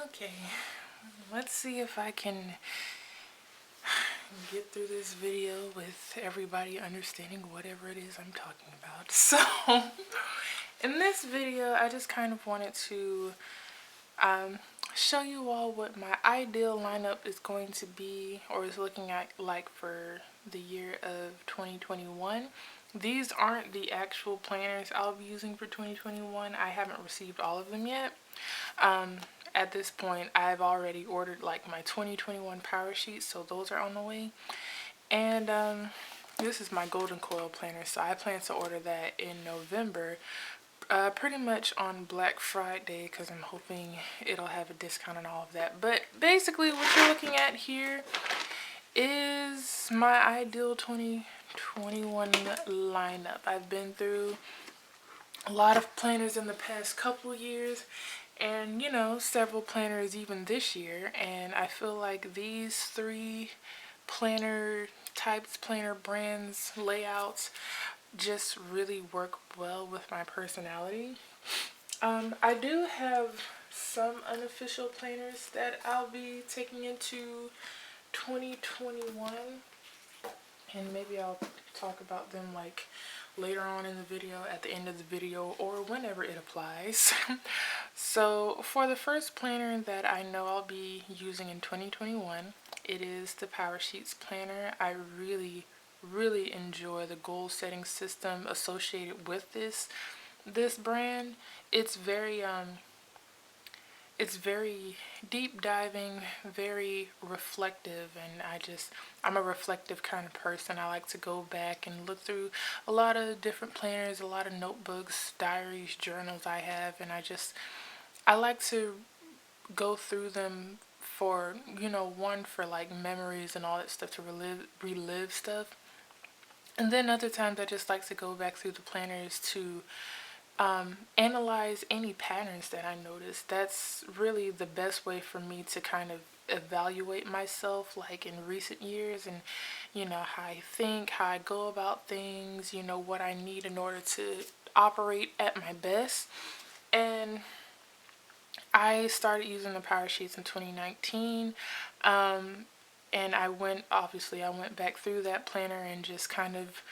Okay, let's see if I can get through this video with everybody understanding whatever it is I'm talking about. So, in this video, I just kind of wanted to show you all what my ideal lineup is going to be, or is looking at like for the year of 2021. These aren't the actual planners I'll be using for 2021. I haven't received all of them yet. At this point, I've already ordered like my 2021 power sheets, so those are on the way. And this is my golden coil planner, so I plan to order that in November, pretty much on Black Friday, because I'm hoping it'll have a discount and all of that. But basically what you're looking at here is my ideal 2021 lineup. I've been through a lot of planners in the past couple years, and you know, several planners even this year, and I feel like these three planner types, planner brands, layouts just really work well with my personality. I do have some unofficial planners that I'll be taking into 2021, and maybe I'll talk about them like later on in the video, at the end of the video, or whenever it applies. So for the first planner that I know I'll be using in 2021, it is the Powersheets planner. I really enjoy the goal setting system associated with this brand. It's very deep diving, very reflective, and I'm a reflective kind of person. I like to go back and look through a lot of different planners, a lot of notebooks, diaries, journals I have, and I like to go through them for, you know, one, for like memories and all that stuff, to relive stuff. And then other times I just like to go back through the planners to analyze any patterns that I notice. That's really the best way for me to kind of evaluate myself, like in recent years, and you know, how I think, how I go about things, you know, what I need in order to operate at my best. And I started using the power sheets in 2019. And I went back through that planner and just kind of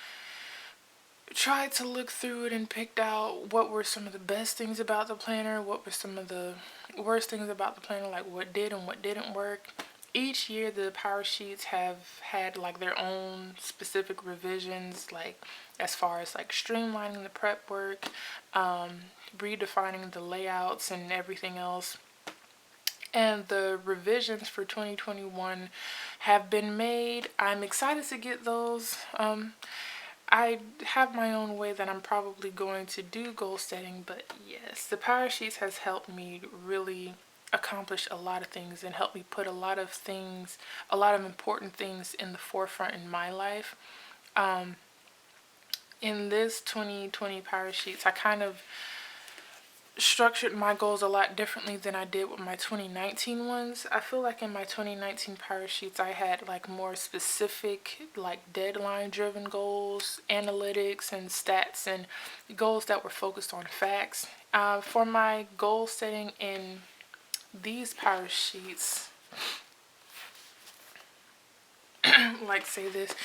tried to look through it and picked out what were some of the best things about the planner, what were some of the worst things about the planner, like what did and what didn't work. Each year the power sheets have had like their own specific revisions, like as far as like streamlining the prep work, redefining the layouts and everything else. And the revisions for 2021 have been made. I'm excited to get those. I have my own way that I'm probably going to do goal setting, but yes, the power sheets has helped me really accomplish a lot of things and helped me put a lot of important things in the forefront in my life. In this 2020 power sheets, I kind of structured my goals a lot differently than I did with my 2019 ones. I feel like in my 2019 power sheets I had like more specific, like deadline driven goals, analytics and stats, and goals that were focused on facts. For my goal setting in these power sheets, like say this,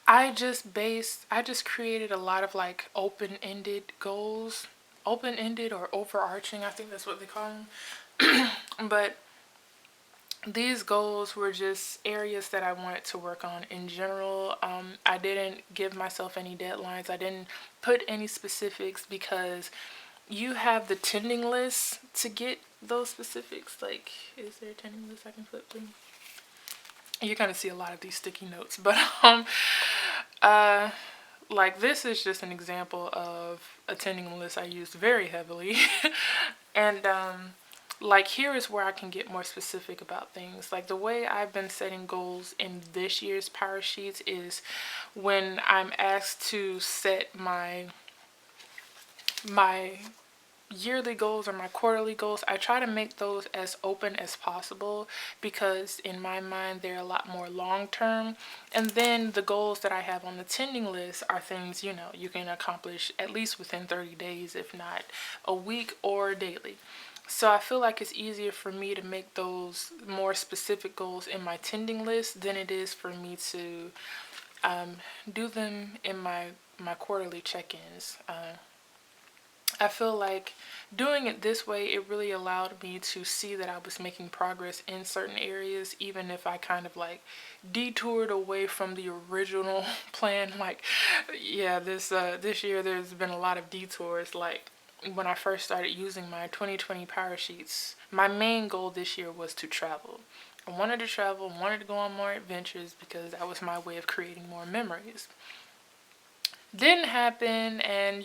I just created a lot of like open-ended goals, open-ended or overarching, I think that's what they call them. But these goals were just areas that I wanted to work on in general. I didn't give myself any deadlines. I didn't put any specifics, because you have the tending list to get those specifics. Like, is there a tending list I can flip through? You're gonna see a lot of these sticky notes, but like this is just an example of a tending list I used very heavily. And like here is where I can get more specific about things. Like the way I've been setting goals in this year's power sheets is when I'm asked to set my yearly goals or my quarterly goals, I try to make those as open as possible, because in my mind they're a lot more long term. And then the goals that I have on the tending list are things, you know, you can accomplish at least within 30 days, if not a week or daily. So I feel like it's easier for me to make those more specific goals in my tending list than it is for me to do them in my quarterly check-ins. I feel like doing it this way, it really allowed me to see that I was making progress in certain areas, even if I kind of like detoured away from the original plan. Like, yeah, this year there's been a lot of detours. Like when I first started using my 2020 Powersheets, my main goal this year was to travel. I wanted to travel, wanted to go on more adventures because that was my way of creating more memories. Didn't happen, and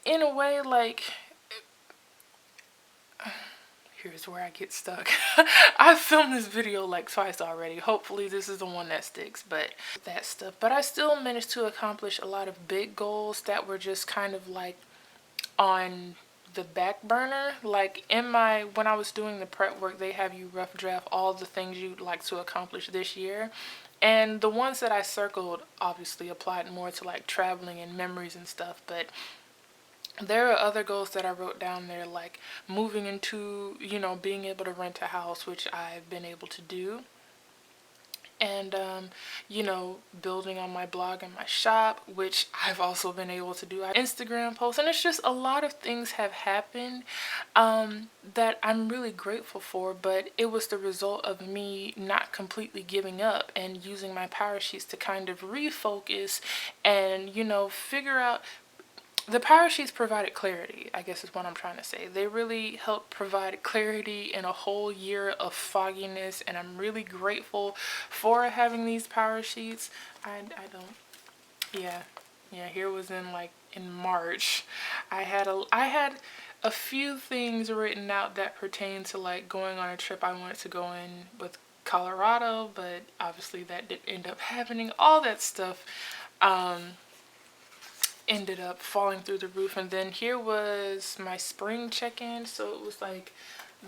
in a way, like, here's where I get stuck. I've filmed this video like twice already. Hopefully this is the one that sticks, but that stuff. But I still managed to accomplish a lot of big goals that were just kind of like on the back burner. Like when I was doing the prep work, they have you rough draft all the things you'd like to accomplish this year. And the ones that I circled obviously applied more to like traveling and memories and stuff, but there are other goals that I wrote down there, like moving into, being able to rent a house, which I've been able to do. And, building on my blog and my shop, which I've also been able to do. Instagram posts, and it's just a lot of things have happened that I'm really grateful for, but it was the result of me not completely giving up and using my Powersheets to kind of refocus and, figure out. The Powersheets provided clarity, I guess is what I'm trying to say. They really helped provide clarity in a whole year of fogginess, and I'm really grateful for having these Powersheets. I don't, yeah, here was in March. I had a few things written out that pertain to like going on a trip I wanted to go in with Colorado, but obviously that didn't end up happening. All that stuff ended up falling through the roof. And then here was my spring check-in, so it was like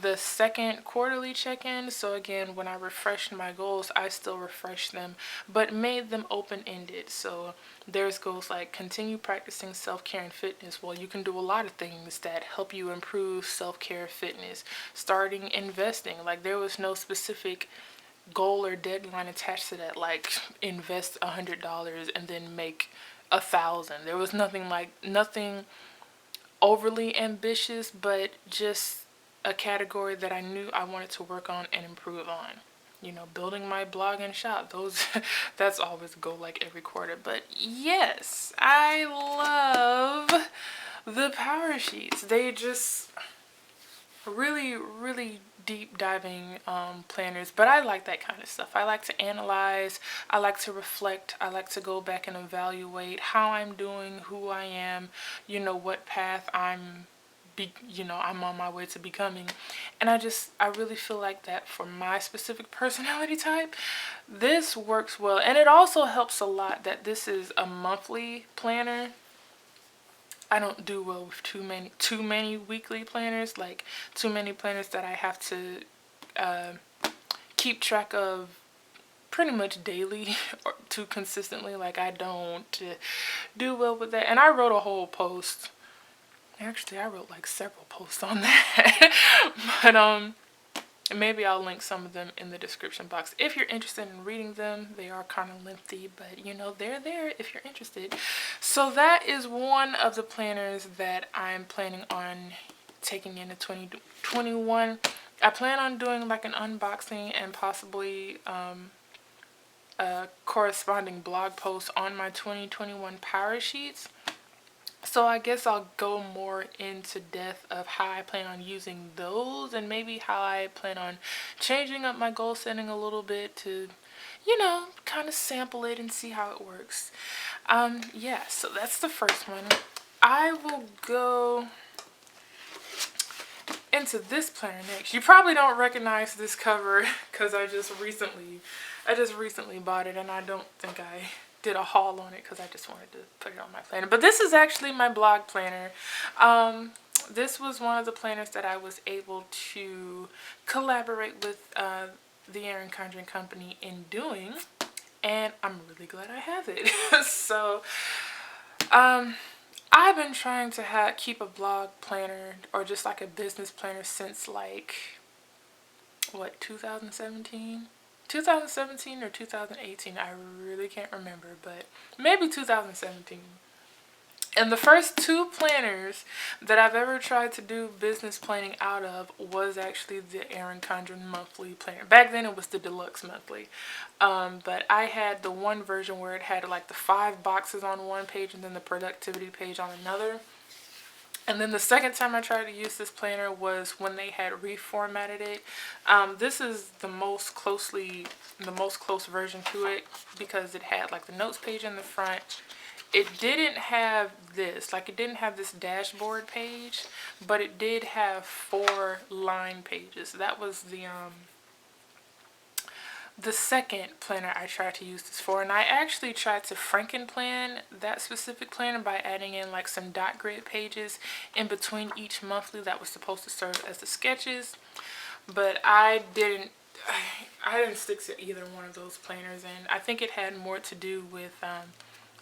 the second quarterly check-in. So again, when I refreshed my goals, I still refreshed them but made them open-ended. So there's goals like continue practicing self-care and fitness. Well, you can do a lot of things that help you improve self-care, fitness. Starting investing, like there was no specific goal or deadline attached to that, like invest $100 and then make 1,000. There was nothing overly ambitious, but just a category that I knew I wanted to work on and improve on. Building my blog and shop. That's always a goal like every quarter. But yes, I love the Powersheets. They just really, really deep diving planners, but I like that kind of stuff. I like to analyze, I like to reflect, I like to go back and evaluate how I'm doing, who I am, what path I'm on my way to becoming. And I really feel like that for my specific personality type, this works well. And it also helps a lot that this is a monthly planner. I don't do well with too many weekly planners, like too many planners that I have to keep track of pretty much daily or too consistently. Like I don't do well with that. And I wrote a whole post. Actually, I wrote like several posts on that. But maybe I'll link some of them in the description box if you're interested in reading them. They are kind of lengthy, but they're there if you're interested. So that is one of the planners that I'm planning on taking into 2021. I plan on doing like an unboxing and possibly a corresponding blog post on my 2021 Powersheets. So I guess I'll go more into depth of how I plan on using those, and maybe how I plan on changing up my goal setting a little bit to, kind of sample it and see how it works. Yeah, so that's the first one. I will go into this planner next. You probably don't recognize this cover because I just recently bought it, and I don't think I did a haul on it because I just wanted to put it on my planner. But this is actually my blog planner. This was one of the planners that I was able to collaborate with the Erin Conjuring Company in doing, and I'm really glad I have it. So I've been trying to keep a blog planner or just like a business planner since like, what, 2017? 2017 or 2018, I really can't remember, but maybe 2017. And the first two planners that I've ever tried to do business planning out of was actually the Erin Condren monthly planner. Back then it was the deluxe monthly. But I had the one version where it had like the 5 boxes on one page and then the productivity page on another. And then the second time I tried to use this planner was when they had reformatted it. This is the most close version to it because it had like the notes page in the front. It didn't have this, like it didn't have this dashboard page, but it did have 4 line pages. That was the second planner I tried to use this for, and I actually tried to Frankenplan that specific planner by adding in like some dot grid pages in between each monthly that was supposed to serve as the sketches, but I didn't stick to either one of those planners, and I think it had more to do with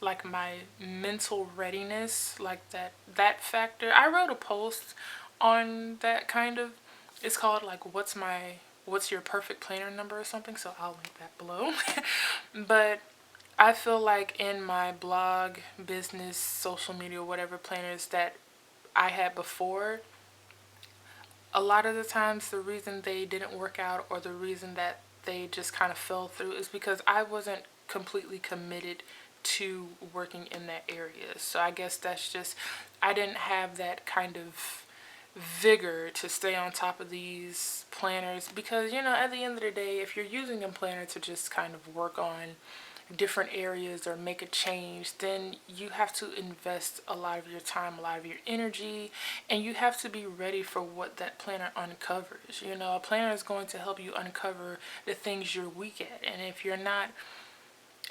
like my mental readiness, like that factor. I wrote a post on that kind of. It's called like what's your perfect planner number or something, so I'll link that below. But I feel like in my blog, business, social media, whatever planners that I had before, a lot of the times the reason they didn't work out or the reason that they just kind of fell through is because I wasn't completely committed to working in that area. So I guess that's just, I didn't have that kind of vigor to stay on top of these planners because, you know, at the end of the day, if you're using a planner to just kind of work on different areas or make a change, then you have to invest a lot of your time, a lot of your energy, and you have to be ready for what that planner uncovers. You know, a planner is going to help you uncover the things you're weak at, and if you're not,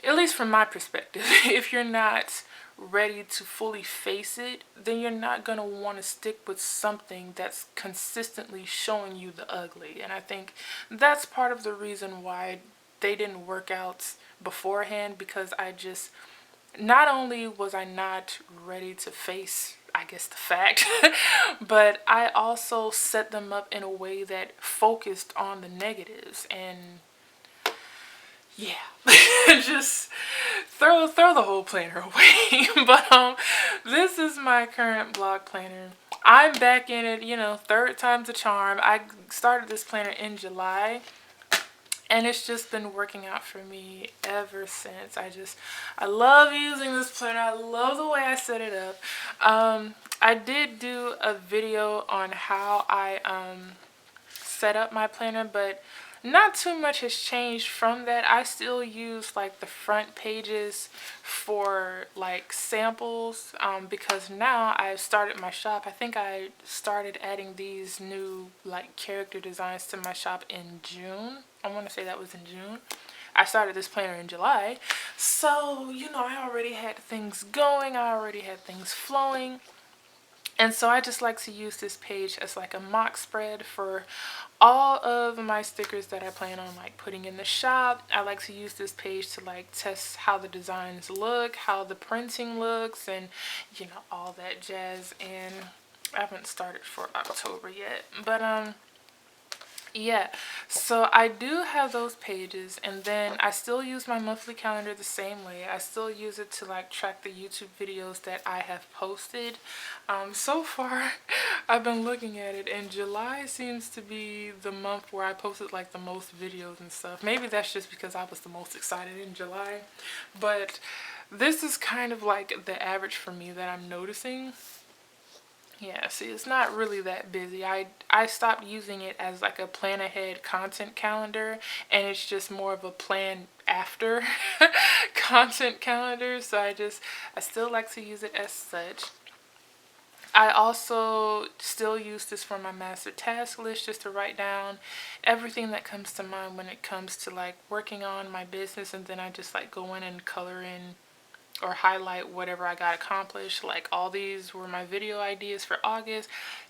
at least from my perspective, if you're not ready to fully face it, then you're not going to want to stick with something that's consistently showing you the ugly. And I think that's part of the reason why they didn't work out beforehand, because I just, not only was I not ready to face, I guess, the fact, but I also set them up in a way that focused on the negatives. And yeah, just throw the whole planner away. But this is my current blog planner. I'm back in it, you know, third time's the charm. I started this planner in July, and it's just been working out for me ever since. I love using this planner. I love the way I set it up. I did do a video on how I set up my planner, but not too much has changed from that. I still use like the front pages for like samples because now I've started my shop. I think I started adding these new like character designs to my shop in June. I want to say that was in June. I started this planner in July. So, you know, I already had things going. I already had things flowing. And so I just like to use this page as like a mock spread for all of my stickers that I plan on like putting in the shop. I like to use this page to like test how the designs look, how the printing looks, and you know, all that jazz. And I haven't started for October yet, but yeah, so I do have those pages, and then I still use my monthly calendar the same way. I still use it to like track the YouTube videos that I have posted. So far, I've been looking at it, and July seems to be the month where I posted like the most videos and stuff. Maybe that's just because I was the most excited in July, but this is kind of like the average for me that I'm noticing. Yeah, see, it's not really that busy. I stopped using it as like a plan ahead content calendar, and it's just more of a plan after content calendar. So I still like to use it as such. I also still use this for my master task list, just to write down everything that comes to mind when it comes to like working on my business, and then I just like go in and color in or highlight whatever I got accomplished. Like all these were my video ideas for August,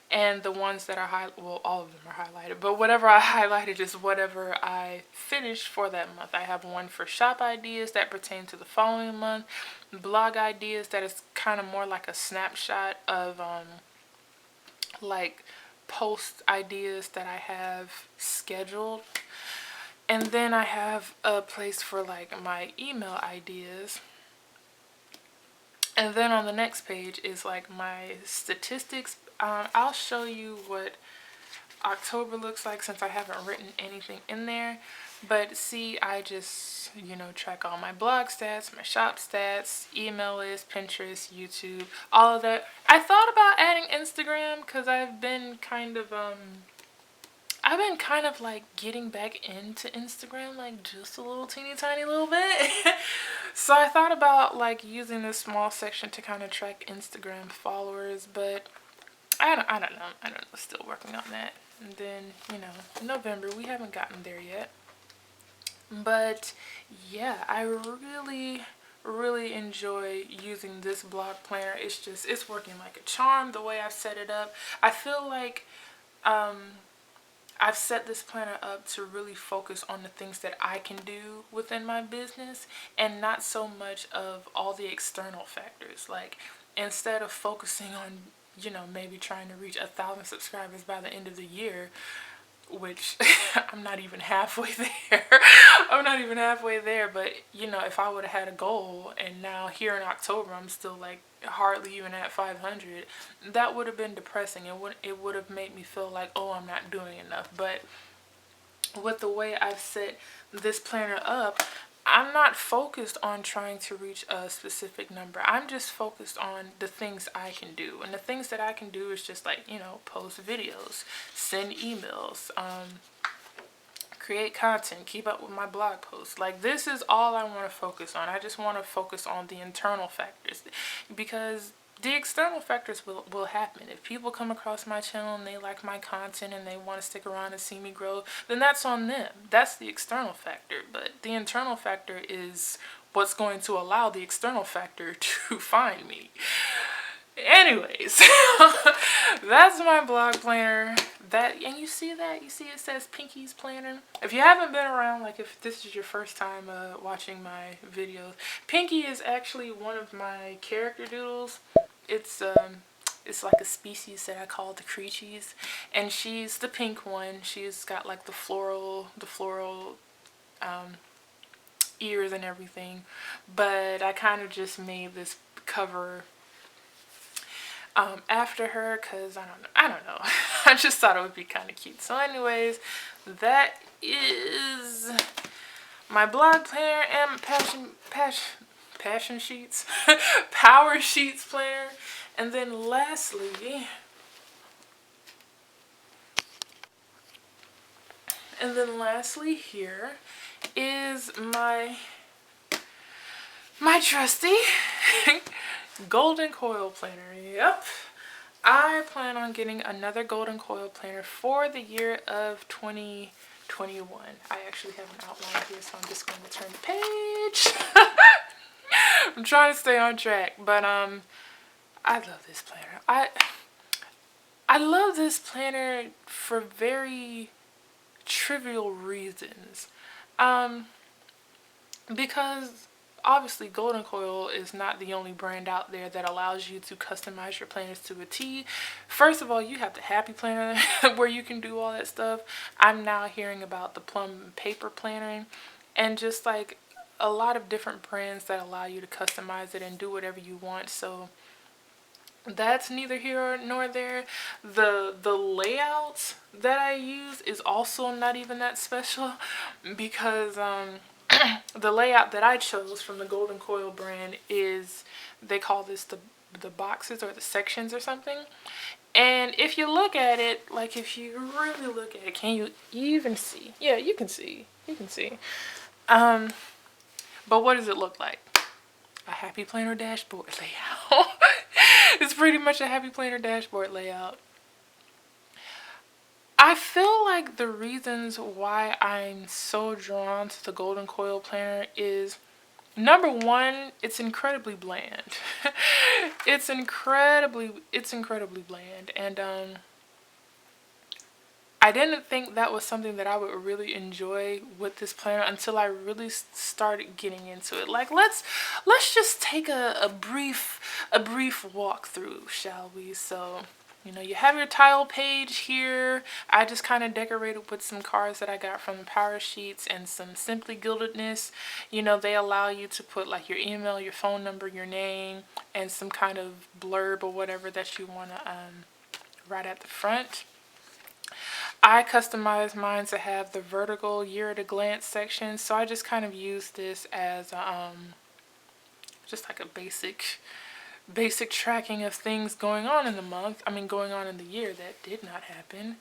and the ones that are well, all of them are highlighted, but whatever I highlighted is whatever I finished for that month. I have one for shop ideas that pertain to the following month, blog ideas that is kind of more like a snapshot of like post ideas that I have scheduled. And then I have a place for like my email ideas. And then on the next page is like my statistics. I'll show you what October looks like since I haven't written anything in there. But see, I just, track all my blog stats, my shop stats, email list, Pinterest, YouTube, all of that. I thought about adding Instagram because I've been kind of like getting back into Instagram, like just a little teeny tiny little bit. So I thought about like using this small section to kind of track Instagram followers, but I don't know. Still working on that. And then, November, we haven't gotten there yet. But yeah, I really enjoy using this blog planner. It's working like a charm the way I've set it up. I feel like I've set this planner up to really focus on the things that I can do within my business and not so much of all the external factors. Like, instead of focusing on, maybe trying to reach 1,000 subscribers by the end of the year, which I'm not even halfway there. I'm not even halfway there, but if I would have had a goal and now here in October I'm still like hardly even at 500, that would have been depressing. It would have made me feel like, oh, I'm not doing enough. But with the way I've set this planner up, I'm not focused on trying to reach a specific number. I'm just focused on the things I can do. And the things that I can do is just like, post videos, send emails, create content, keep up with my blog posts. Like, this is all I want to focus on. I just want to focus on the internal factors, because the external factors will happen. If people come across my channel and they like my content and they want to stick around and see me grow, then that's on them. That's the external factor. But the internal factor is what's going to allow the external factor to find me. Anyways, that's my blog planner. And you see it says Pinky's Planner. If you haven't been around, like if this is your first time watching my videos, Pinky is actually one of my character doodles. It's like a species that I call the Creachies, and she's the pink one. She's got like the floral ears and everything. But I kind of just made this cover after her, because I don't know. I just thought it would be kind of cute. So anyways, that is my blog planner and passion sheets Powersheets planner. And then lastly here is my trusty golden coil planner. Yep, I plan on getting another golden coil planner for the year of 2021. I actually have an outline here, so I'm just going to turn the page. I'm trying to stay on track, but I love this planner. I love this planner for very trivial reasons. Because obviously Golden Coil is not the only brand out there that allows you to customize your planners to a T. First of all, you have the Happy Planner where you can do all that stuff. I'm now hearing about the Plum Paper Planner, and just like a lot of different brands that allow you to customize it and do whatever you want. So that's neither here nor there. The layout that I use is also not even that special, because the layout that I chose from the Golden Coil brand is, they call this the boxes or the sections or something. And if you look at it, like if you really look at it, can you even see? Yeah, you can see. But what does it look like? A Happy Planner dashboard layout. It's pretty much a Happy Planner dashboard layout. I feel like the reasons why I'm so drawn to the Golden Coil planner is, number one, it's incredibly bland. It's incredibly bland, and I didn't think that was something that I would really enjoy with this planner until I really started getting into it. Like, let's just take a brief walkthrough, shall we? So, you know, you have your tile page here. I just kind of decorated with some cards that I got from the Powersheets and some Simply Gildedness. You know, they allow you to put like your email, your phone number, your name, and some kind of blurb or whatever that you want to write at the front. I customized mine to have the vertical year at a glance section, so I just kind of used this as just like a basic tracking of things going on in the month. I mean, going on in the year that did not happen.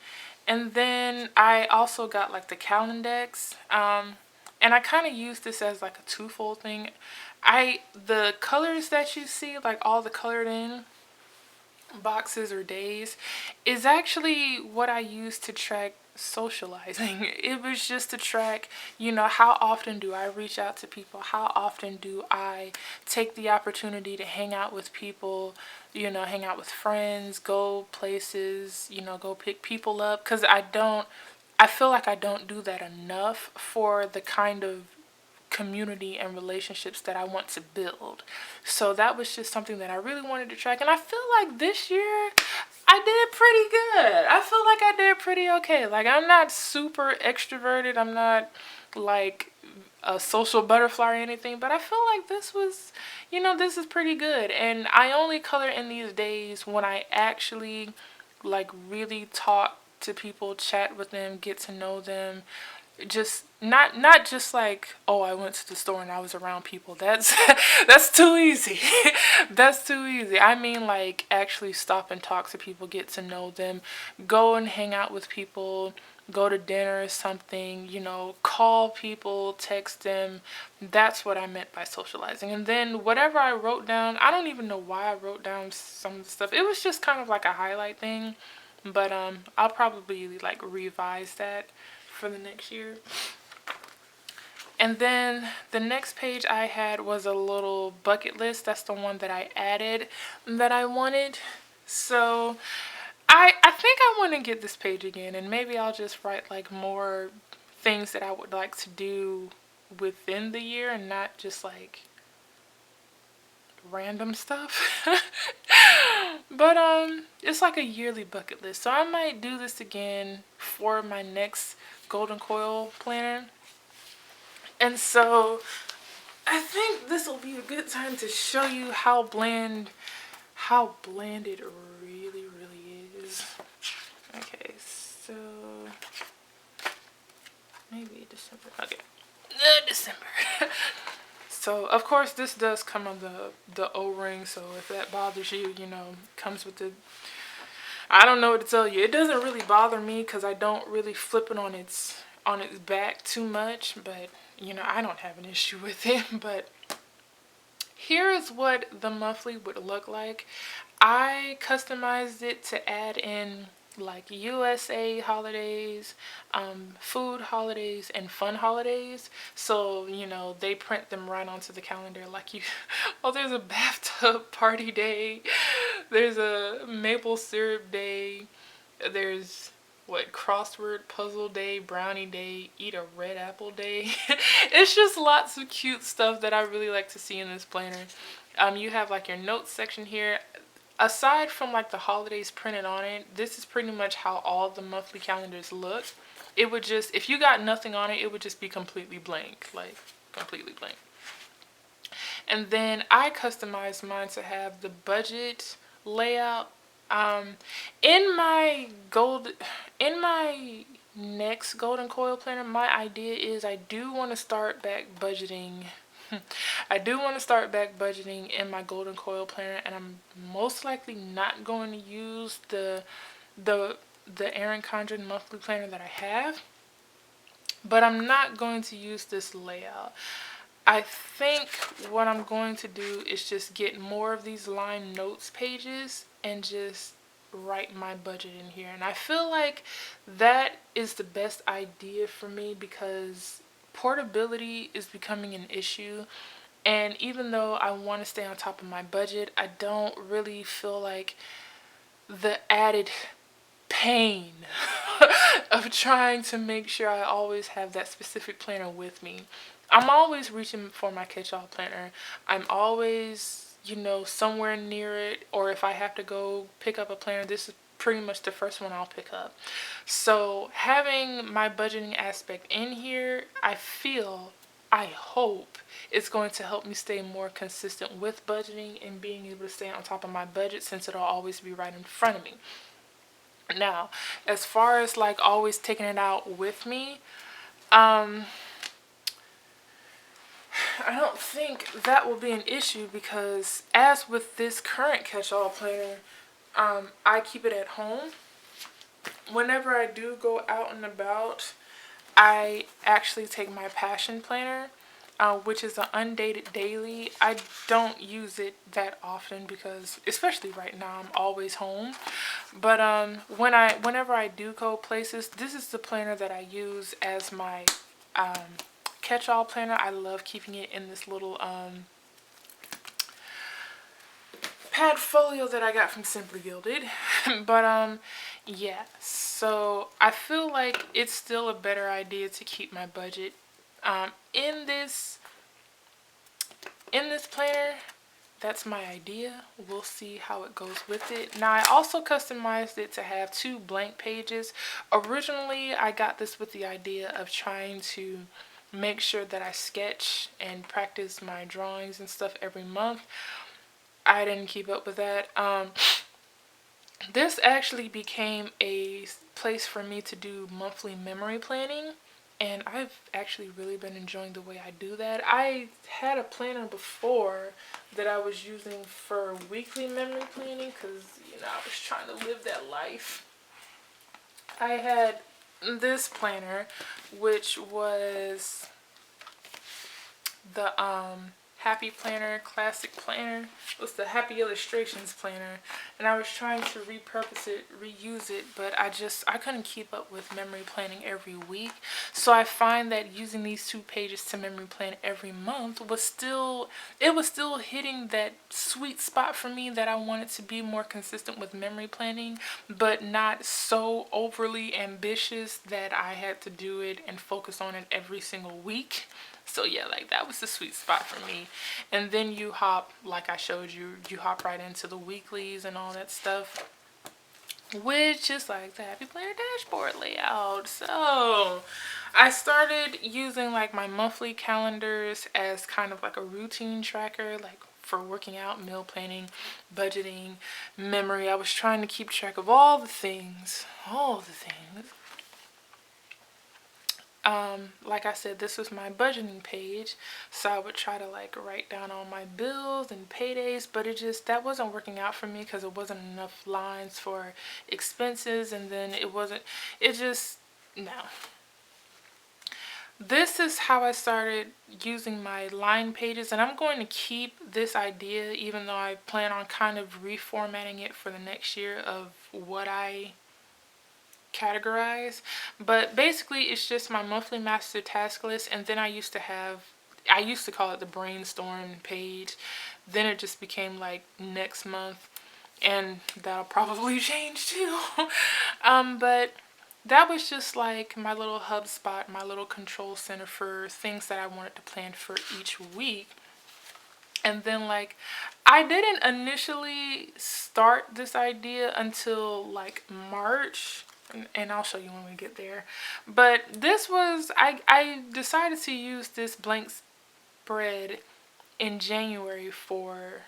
And then I also got like the Calendex, and I kind of used this as like a twofold thing. The colors that you see, like all the colored in boxes or days, is actually what I use to track socializing. It was just to track, you know, how often do I reach out to people? How often do I take the opportunity to hang out with people, you know, hang out with friends, go places, you know, go pick people up? Because I feel like I don't do that enough for the kind of community and relationships that I want to build. So that was just something that I really wanted to track, and I feel like this year I did pretty good. I feel like I did pretty okay. Like, I'm not super extroverted, I'm not like a social butterfly or anything, but I feel like this was, you know, this is pretty good. And I only color in these days when I actually like really talk to people, chat with them, get to know them. Just not just like, oh, I went to the store and I was around people. That's that's too easy. That's too easy. I mean, like, actually stop and talk to people, get to know them, go and hang out with people, go to dinner or something, you know, call people, text them. That's what I meant by socializing. And then whatever I wrote down, I don't even know why I wrote down some of the stuff. It was just kind of like a highlight thing, but I'll probably like revise that for the next year. And then the next page I had was a little bucket list. That's the one that I added that I wanted. So I think I want to get this page again, and maybe I'll just write like more things that I would like to do within the year and not just like random stuff. But it's like a yearly bucket list, so I might do this again for my next golden coil planner. And so I think this will be a good time to show you how bland it really is. Okay, so maybe December. Okay, December. So of course this does come on the O-ring, so if that bothers you, you know, comes with the, I don't know what to tell you. It doesn't really bother me because I don't really flip it on its back too much, but you know, I don't have an issue with it. But here is what the monthly would look like. I customized it to add in like USA holidays, food holidays, and fun holidays. So, you know, they print them right onto the calendar. Like, you, oh, there's a bathtub party day, there's a maple syrup day, there's what, crossword puzzle day, brownie day, eat a red apple day. It's just lots of cute stuff that I really like to see in this planner. You have like your notes section here. Aside from like the holidays printed on it, this is pretty much how all the monthly calendars look. It would just, if you got nothing on it, it would just be completely blank, like completely blank. And then I customized mine to have the budget layout. In my next golden coil planner, my idea is I do want to start back budgeting. I do want to start back budgeting in my golden coil planner, and I'm most likely not going to use the Erin Condren monthly planner that I have, but I'm not going to use this layout. I think what I'm going to do is just get more of these line notes pages and just write my budget in here. And I feel like that is the best idea for me because portability is becoming an issue. And even though I want to stay on top of my budget, I don't really feel like the added pain of trying to make sure I always have that specific planner with me. I'm always reaching for my catch-all planner. I'm always, somewhere near it, or if I have to go pick up a planner, this is pretty much the first one I'll pick up. So having my budgeting aspect in here, I hope it's going to help me stay more consistent with budgeting and being able to stay on top of my budget, since it'll always be right in front of me. Now, as far as like always taking it out with me, I don't think that will be an issue, because as with this current catch-all planner, I keep it at home. Whenever I do go out and about, I actually take my passion planner, which is an undated daily. I don't use it that often because, especially right now, I'm always home. But whenever I do go places, this is the planner that I use as my catch-all planner. I love keeping it in this little pad folio that I got from Simply Gilded. But yeah, so I feel like it's still a better idea to keep my budget in this planner. That's my idea. We'll see how it goes with it. Now, I also customized it to have 2 blank pages. Originally, I got this with the idea of trying to make sure that I sketch and practice my drawings and stuff every month. I didn't keep up with that. This actually became a place for me to do monthly memory planning, and I've actually really been enjoying the way I do that. I had a planner before that I was using for weekly memory planning because, I was trying to live that life. I had this planner, which was the Happy Planner, Classic Planner. It was the Happy Illustrations Planner, and I was trying to repurpose it, reuse it, but I couldn't keep up with memory planning every week. So I find that using these 2 pages to memory plan every month was still hitting that sweet spot for me that I wanted to be more consistent with memory planning, but not so overly ambitious that I had to do it and focus on it every single week. So yeah, like that was the sweet spot for me. And then you hop, like I showed you, you hop right into the weeklies and all that stuff, which is like the Happy Planner dashboard layout. So I started using like my monthly calendars as kind of like a routine tracker, like for working out, meal planning, budgeting, memory. I was trying to keep track of all the things. Like I said, this was my budgeting page, so I would try to like write down all my bills and paydays, but that wasn't working out for me because it wasn't enough lines for expenses, and then no. This is how I started using my line pages, and I'm going to keep this idea even though I plan on kind of reformatting it for the next year of what I categorize. But basically it's just my monthly master task list, and then I used to call it the brainstorm page. Then it just became like next month, and that'll probably change too. But that was just like my little hub spot, my little control center for things that I wanted to plan for each week. And then like I didn't initially start this idea until like March, and I'll show you when we get there. But this was, I decided to use this blank spread in January for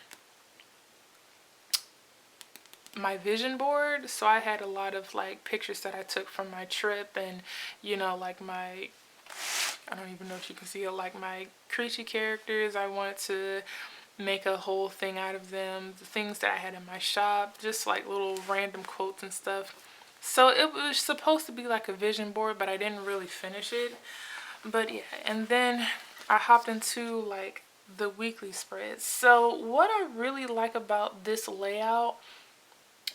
my vision board. So I had a lot of like pictures that I took from my trip, and like I don't even know if you can see it, like my creature characters. I wanted to make a whole thing out of them, the things that I had in my shop, just like little random quotes and stuff. So it was supposed to be like a vision board, but I didn't really finish it. But yeah, and then I hopped into like the weekly spreads. So what I really like about this layout,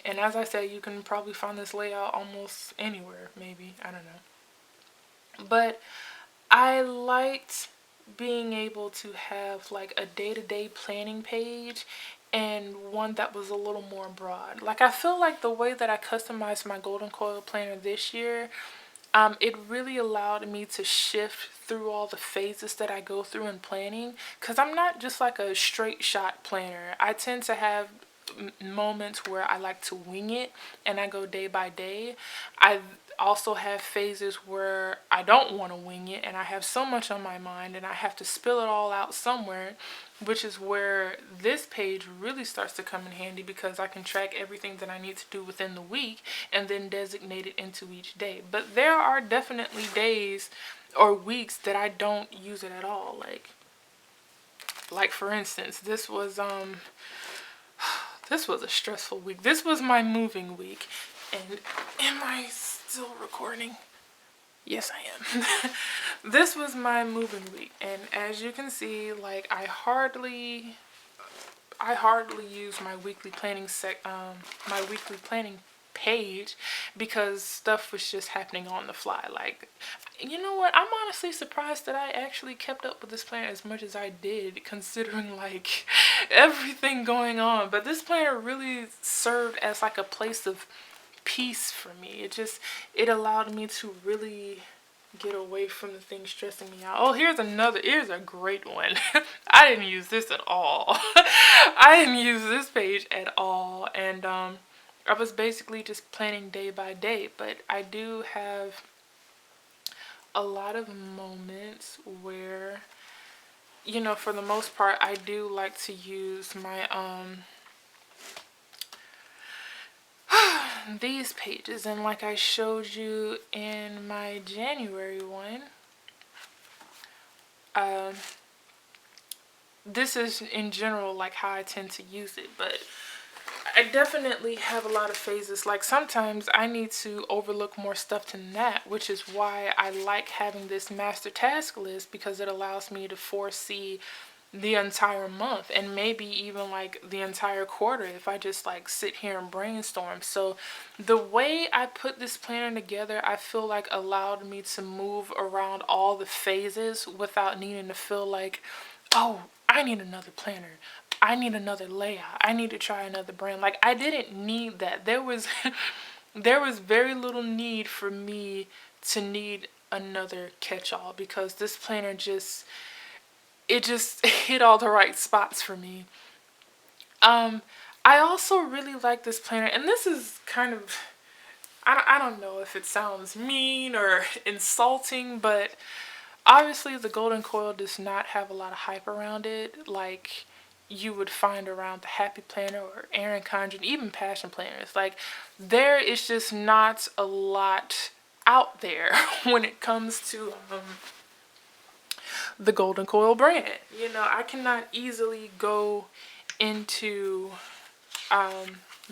and as I said, you can probably find this layout almost anywhere, maybe, I don't know. But I liked being able to have like a day-to-day planning page and one that was a little more broad. Like, I feel like the way that I customized my Golden Coil planner this year, it really allowed me to shift through all the phases that I go through in planning, because I'm not just like a straight shot planner. I tend to have moments where I like to wing it and I go day by day. I also have phases where I don't want to wing it and I have so much on my mind and I have to spill it all out somewhere, which is where this page really starts to come in handy, because I can track everything that I need to do within the week and then designate it into each day. But there are definitely days or weeks that I don't use it at all. Like for instance, this was a stressful week. This was my moving week. And am I still recording? Yes, I am. This was my moving week, and as you can see, like, I hardly use my weekly planning page, because stuff was just happening on the fly. Like, you know what? I'm honestly surprised that I actually kept up with this planner as much as I did, considering like everything going on. But this planner really served as like a place of peace for me. It allowed me to really get away from the things stressing me out. Oh, here's a great one. I didn't use this at all. I didn't use this page at all. And I was basically just planning day by day. But I do have a lot of moments where, you know, for the most part, I do like to use my these pages. And like I showed you in my January one, this is in general like how I tend to use it. But I definitely have a lot of phases. Like, sometimes I need to overlook more stuff than that, which is why I like having this master task list, because it allows me to foresee the entire month and maybe even like the entire quarter if I just like sit here and brainstorm. So the way I put this planner together, I feel like allowed me to move around all the phases without needing to feel like, oh, I need another planner, I need another layout, I need to try another brand. Like, I didn't need that. There was there was very little need for me to need another catch-all, because this planner just hit all the right spots for me. I also really like this planner, and this is kind of, I don't know if it sounds mean or insulting, but obviously the Golden Coil does not have a lot of hype around it like you would find around the Happy Planner or Erin Condren, even Passion Planners. Like, there is just not a lot out there when it comes to the Golden Coil brand. You know, I cannot easily go into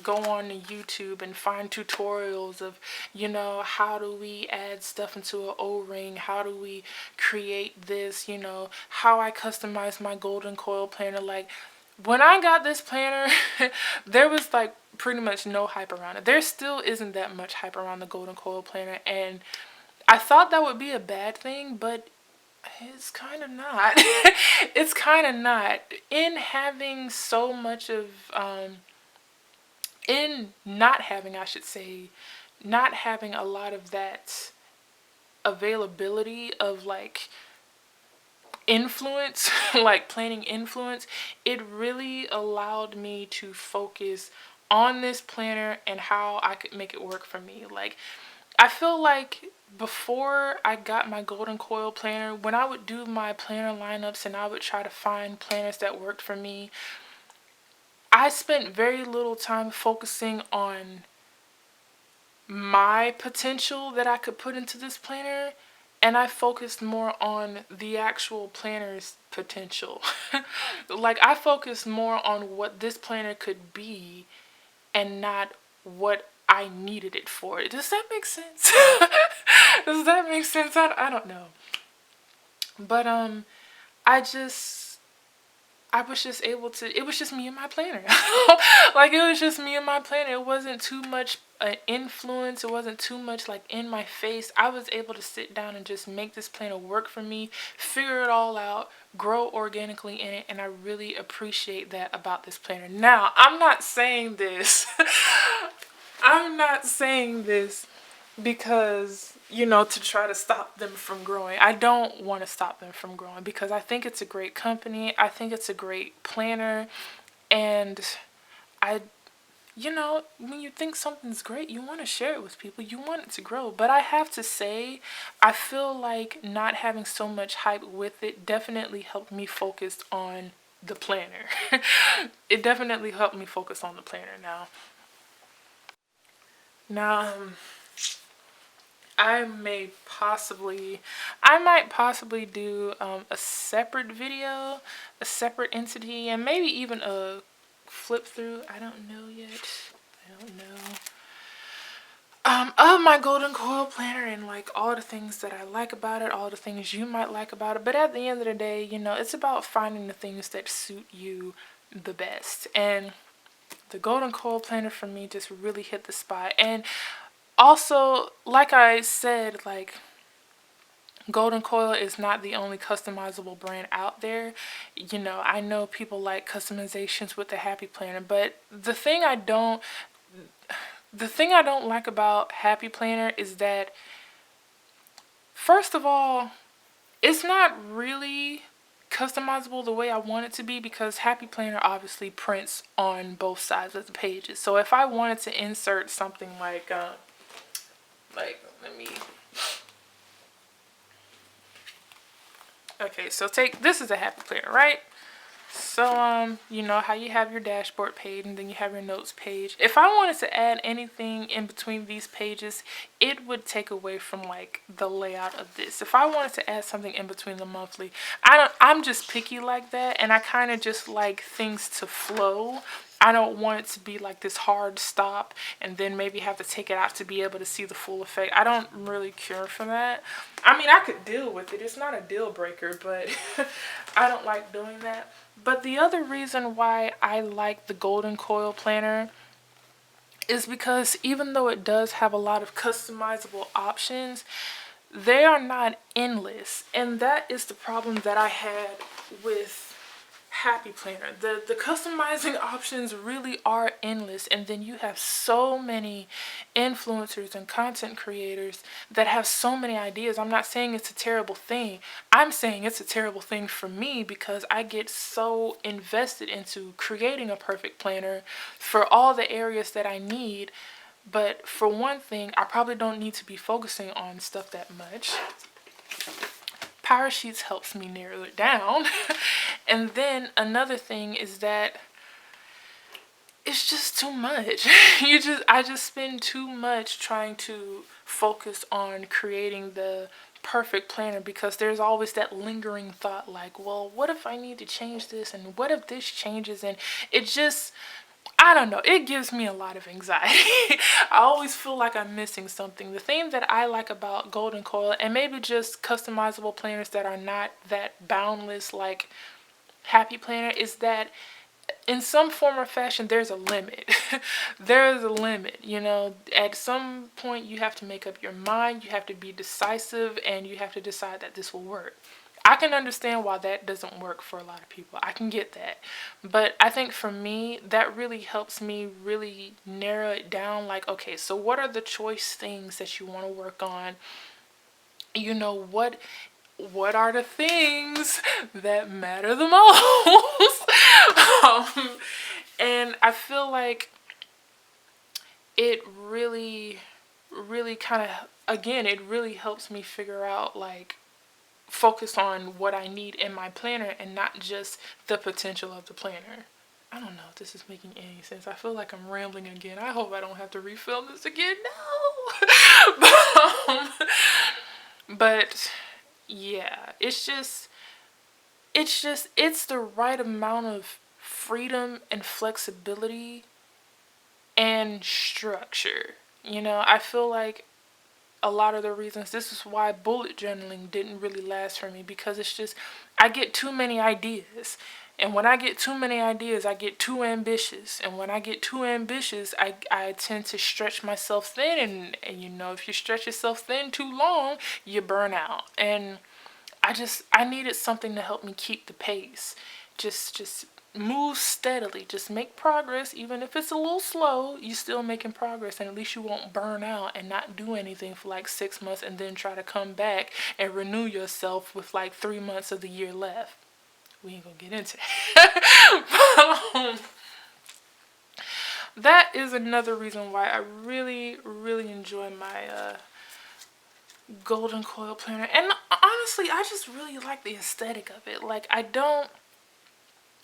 go on to YouTube and find tutorials of, you know, how do we add stuff into an O-ring, how do we create this, you know, how I customize my Golden Coil planner. Like, when I got this planner, there was like pretty much no hype around it. There still isn't that much hype around the Golden Coil planner, and I thought that would be a bad thing, but it's kind of not. It's kind of not. In having so much of, in not having, I should say, not having a lot of that availability of like influence, like planning influence, it really allowed me to focus on this planner and how I could make it work for me. Like, I feel like before I got my Golden Coil planner, when I would do my planner lineups and I would try to find planners that worked for me, I spent very little time focusing on my potential that I could put into this planner, and I focused more on the actual planner's potential. Like, I focused more on what this planner could be and not what I needed it for. Does that make sense? Does that make sense? I don't know. But I was just able to, it was just me and my planner. Like, it was just me and my planner. It wasn't too much influence. It wasn't too much like in my face. I was able to sit down and just make this planner work for me, figure it all out, grow organically in it, and I really appreciate that about this planner. Now, I'm not saying this. I'm not saying this because, you know, to try to stop them from growing. I don't want to stop them from growing because I think it's a great company. I think it's a great planner. And I, you know, when you think something's great, you want to share it with people. You want it to grow. But I have to say, I feel like not having so much hype with it definitely helped me focus on the planner. It definitely helped me focus on the planner now. Now, I might possibly do a separate video, a separate entity, and maybe even a flip through. I don't know yet. I don't know. Of my golden coil planner and like all the things that I like about it, all the things you might like about it. But at the end of the day, you know, it's about finding the things that suit you the best. And the golden coil planner for me just really hit the spot. And also, like I said, like, Golden Coil is not the only customizable brand out there. You know, I know people like customizations with the Happy Planner, but the thing I don't like about Happy Planner is that, first of all, it's not really customizable the way I want it to be because Happy Planner obviously prints on both sides of the pages. So if I wanted to insert something like let me. Okay, so this is a Happy Planner, right? So, you know how you have your dashboard page and then you have your notes page. If I wanted to add anything in between these pages, it would take away from like the layout of this. If I wanted to add something in between the monthly, I'm just picky like that, and I kind of just like things to flow. I don't want it to be like this hard stop and then maybe have to take it out to be able to see the full effect. I don't really care for that. I mean, I could deal with it. It's not a deal breaker, but I don't like doing that. But the other reason why I like the Golden Coil Planner is because even though it does have a lot of customizable options, they are not endless. And that is the problem that I had with Happy Planner. The customizing options really are endless, and then you have so many influencers and content creators that have so many ideas. I'm not saying it's a terrible thing. I'm saying it's a terrible thing for me because I get so invested into creating a perfect planner for all the areas that I need. But for one thing, I probably don't need to be focusing on stuff that much. Powersheets helps me narrow it down. And then another thing is that it's just too much. I just spend too much trying to focus on creating the perfect planner because there's always that lingering thought like, well, what if I need to change this, and what if this changes? And it just, I don't know, it gives me a lot of anxiety. I always feel like I'm missing something. The thing that I like about Golden Coil, and maybe just customizable planners that are not that boundless like Happy Planner, is that in some form or fashion there's a limit. There's a limit, you know. At some point you have to make up your mind, you have to be decisive, and you have to decide that this will work. I can understand why that doesn't work for a lot of people. I can get that. But I think for me, that really helps me really narrow it down. Like, okay, so what are the choice things that you want to work on? You know, what are the things that matter the most? And I feel like it really kind of, again, it really helps me figure out, like, focus on what I need in my planner and not just the potential of the planner. I don't know if this is making any sense. I feel like I'm rambling again. I hope I don't have to refilm this again. No. But yeah, it's the right amount of freedom and flexibility and structure. You know, I feel like a lot of the reasons, this is why bullet journaling didn't really last for me, because it's just, I get too many ideas. And when I get too many ideas, I get too ambitious. And when I get too ambitious, I tend to stretch myself thin. And you know, if you stretch yourself thin too long, you burn out. And I needed something to help me keep the pace. Just move steadily. Just make progress. Even if it's a little slow, you're still making progress. And at least you won't burn out and not do anything for like 6 months and then try to come back and renew yourself with like 3 months of the year left. We ain't gonna get into that. That is another reason why I really, really enjoy my golden coil planner. And honestly, I just really like the aesthetic of it. Like, I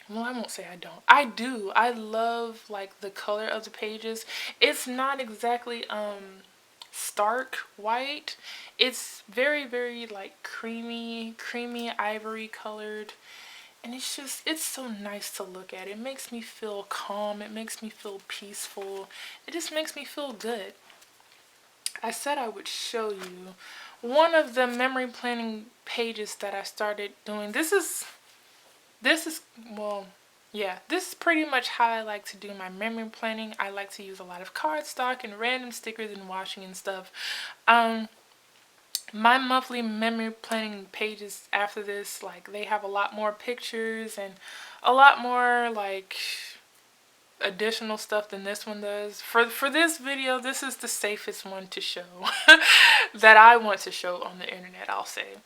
won't say I don't. I do. I love like the color of the pages. It's not exactly stark white. It's very, very like creamy ivory colored. And it's so nice to look at. It makes me feel calm. It makes me feel peaceful. It just makes me feel good. I said I would show you one of the memory planning pages that I started doing. This is pretty much how I like to do my memory planning. I like to use a lot of cardstock and random stickers and washing and stuff. My monthly memory planning pages after this, like, they have a lot more pictures and a lot more like additional stuff than this one does. For this video, this is the safest one to show that I want to show on the internet, I'll say.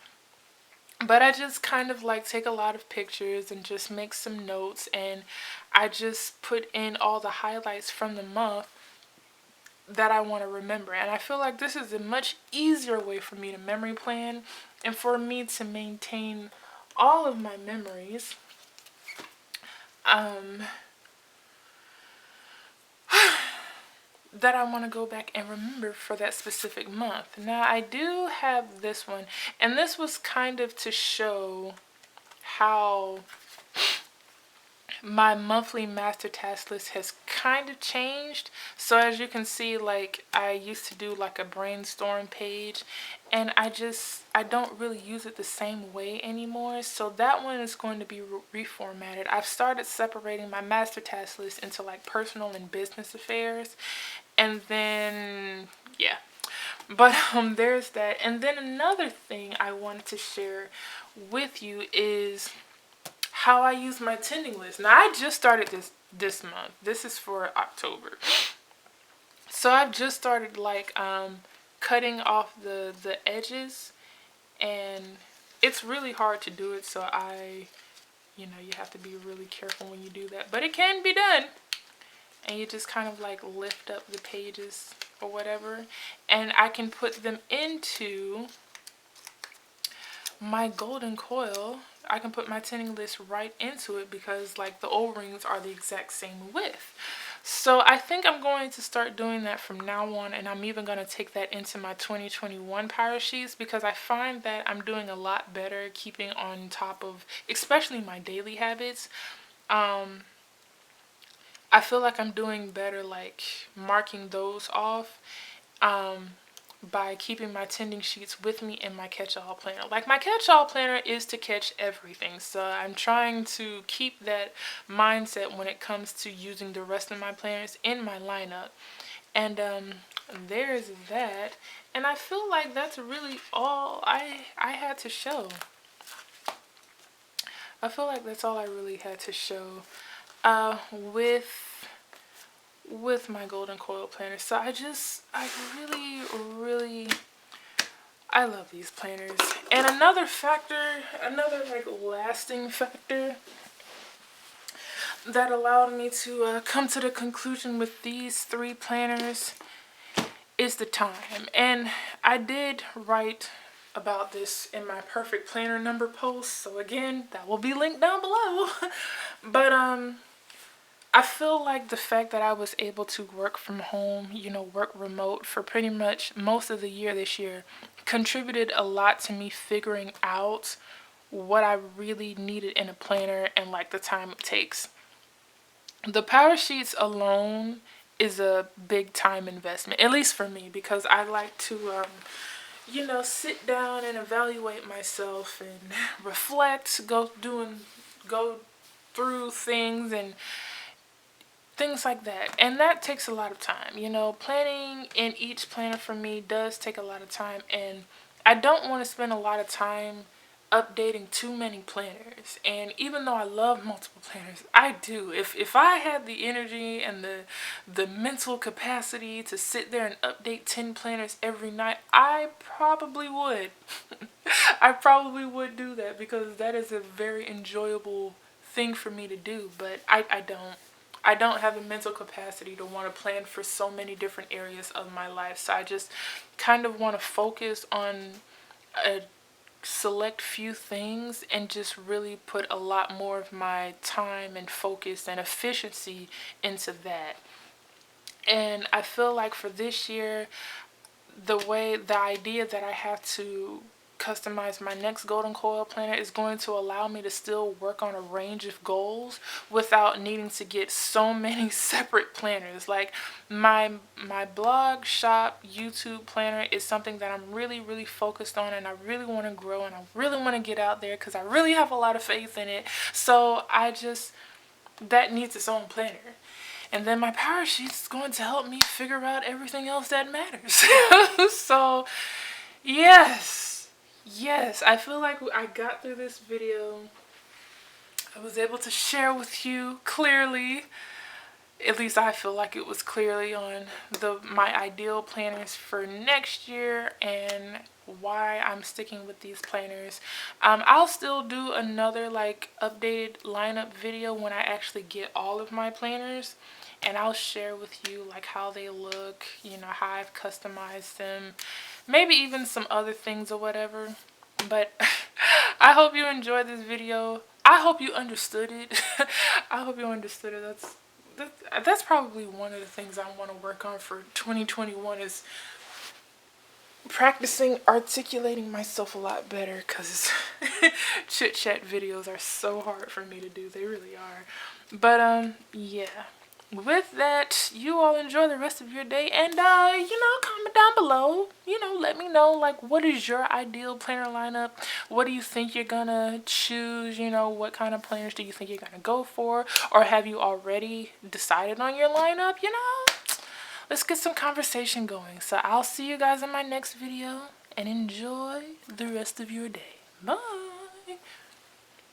But I just kind of like take a lot of pictures and just make some notes, and I just put in all the highlights from the month that I want to remember. And I feel like this is a much easier way for me to memory plan and for me to maintain all of my memories. That I want to go back and remember for that specific month. Now, I do have this one, and this was kind of to show how my monthly master task list has kind of changed. So as you can see, like, I used to do like a brainstorm page, and I don't really use it the same way anymore. So that one is going to be reformatted. I've started separating my master task list into like personal and business affairs. And then, yeah. But there's that. And then another thing I wanted to share with you is how I use my tending list. Now, I just started this month. This is for October. So I've just started like cutting off the edges, and it's really hard to do it. So you have to be really careful when you do that, but it can be done. And you just kind of like lift up the pages or whatever, and I can put them into my golden coil. I can put my tending list right into it because like the O-rings are the exact same width. So I think I'm going to start doing that from now on, and I'm even going to take that into my 2021 Powersheets because I find that I'm doing a lot better keeping on top of especially my daily habits. I feel like I'm doing better like marking those off by keeping my tending sheets with me in my catch-all planner. Like, my catch-all planner is to catch everything, so I'm trying to keep that mindset when it comes to using the rest of my planners in my lineup. And there's that. And I feel like that's really all I had to show. I feel like that's all I really had to show with my golden coil planner. So I really love these planners. And another like lasting factor that allowed me to come to the conclusion with these 3 planners is the time. And I did write about this in my perfect planner number post, so again, that will be linked down below. But I feel like the fact that I was able to work from home, work remote for pretty much most of the year this year contributed a lot to me figuring out what I really needed in a planner and like the time it takes. The Powersheets alone is a big time investment, at least for me, because I like to sit down and evaluate myself and reflect, go through things and things like that. And that takes a lot of time. You know, planning in each planner for me does take a lot of time, and I don't want to spend a lot of time updating too many planners. And even though I love multiple planners, I do. If I had the energy and the mental capacity to sit there and update 10 planners every night, I probably would. I probably would do that, because that is a very enjoyable thing for me to do, but I don't. I don't have the mental capacity to want to plan for so many different areas of my life. So I just kind of want to focus on a select few things and just really put a lot more of my time and focus and efficiency into that. And I feel like for this year, the idea that I have to customize my next golden coil planner is going to allow me to still work on a range of goals without needing to get so many separate planners. Like my blog, shop, YouTube planner is something that I'm really focused on, and I really want to grow, and I really want to get out there because I really have a lot of faith in it. So that needs its own planner. And then my Powersheets is going to help me figure out everything else that matters. So, yes, I feel like I got through this video. I was able to share with you clearly, at least I feel like it was clearly, on my ideal planners for next year and why I'm sticking with these planners. I'll still do another updated lineup video when I actually get all of my planners, and I'll share with you how they look, how I've customized them, maybe even some other things or whatever. But I hope you enjoyed this video. I hope you understood it. I hope you understood it. That's probably one of the things I want to work on for 2021, is practicing articulating myself a lot better, because chit chat videos are so hard for me to do. They really are. But yeah, with that, you all enjoy the rest of your day, and comment down below. Let me know what is your ideal planner lineup. What do you think you're gonna choose? What kind of planners do you think you're gonna go for, or have you already decided on your lineup? Let's get some conversation going. So I'll see you guys in my next video, and enjoy the rest of your day. Bye.